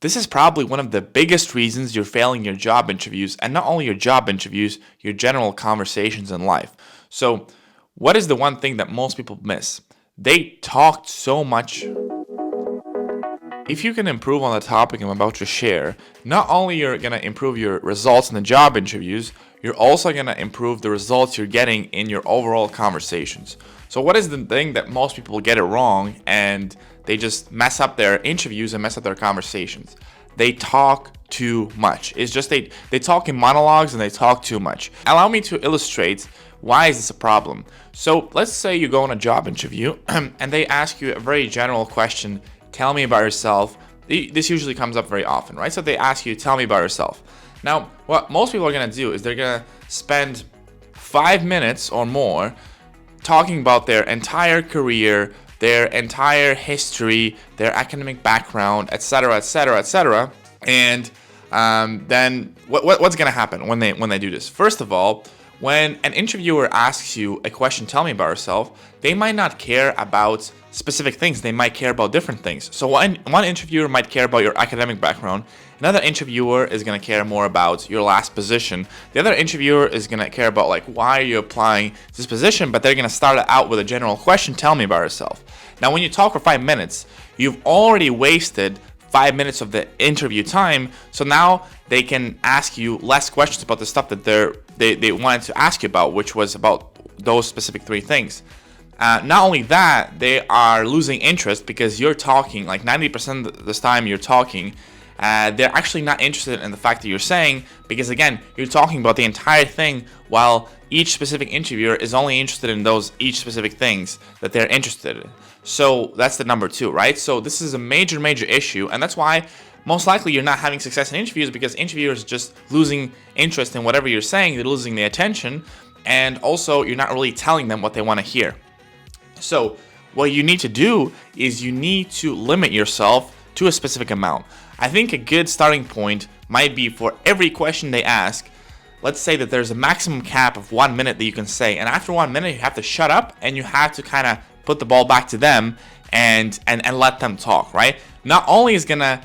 This is probably one of the biggest reasons you're failing your job interviews, and not only your job interviews, your general conversations in life. So, what is the one thing that most people miss? They talked so much. If you can improve on the topic I'm about to share, not only you're going to improve your results in the job interviews, you're also going to improve the results you're getting in your overall conversations. So what is the thing that most people get it wrong and they just mess up their interviews and mess up their conversations? They talk too much. It's just they talk in monologues and they talk too much. Allow me to illustrate why is this a problem. So let's say you go on a job interview and they ask you a very general question. Tell me about yourself. This usually comes up very often, right? So they ask you, tell me about yourself. Now, what most people are going to do is they're going to spend 5 minutes or more talking about their entire career, their entire history, their academic background, etc., etc., etc. And then what's going to happen when they do this? First of all, when an interviewer asks you a question, tell me about yourself, they might not care about specific things. They might care about different things. So one interviewer might care about your academic background. Another interviewer is going to care more about your last position. The other interviewer is going to care about like why are you applying to this position, but they're going to start it out with a general question, tell me about yourself. Now when you talk for 5 minutes, you've already wasted 5 minutes of the interview time, so now they can ask you less questions about the stuff that they wanted to ask you about, which was about those specific 3 things. Not only that, they are losing interest because you're talking, like 90% of this time you're talking, they're actually not interested in the fact that you're saying, because again, you're talking about the entire thing while each specific interviewer is only interested in those each specific things that they're interested in. So that's the number 2, right? So this is a major issue, and that's why most likely you're not having success in interviews, because interviewers are just losing interest in whatever you're saying, they're losing their attention, and also you're not really telling them what they want to hear. So what you need to do is you need to limit yourself to a specific amount. I think a good starting point might be for every question they ask, let's say that there's a maximum cap of 1 minute that you can say, and after 1 minute you have to shut up and you have to kind of put the ball back to them and let them talk, right? Not only is gonna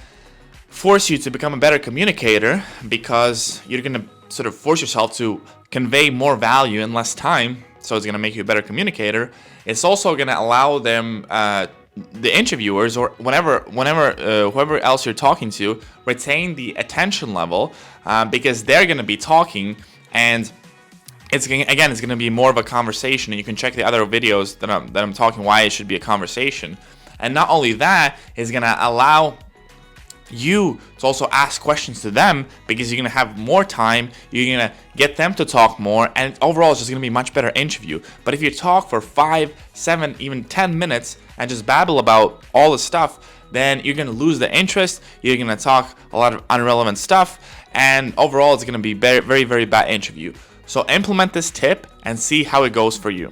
force you to become a better communicator, because you're gonna sort of force yourself to convey more value in less time, so it's gonna make you a better communicator. It's also gonna allow them, the interviewers or whoever else you're talking to, retain the attention level, because they're gonna be talking, and it's gonna be more of a conversation. And you can check the other videos that I'm talking why it should be a conversation. And not only that, it's gonna allow you to also ask questions to them, because you're going to have more time, you're going to get them to talk more, and overall it's just going to be a much better interview. But if you talk for 5, 7, even 10 minutes and just babble about all the stuff, then you're going to lose the interest, you're going to talk a lot of irrelevant stuff, and overall it's going to be very bad interview. So implement this tip and see how it goes for you.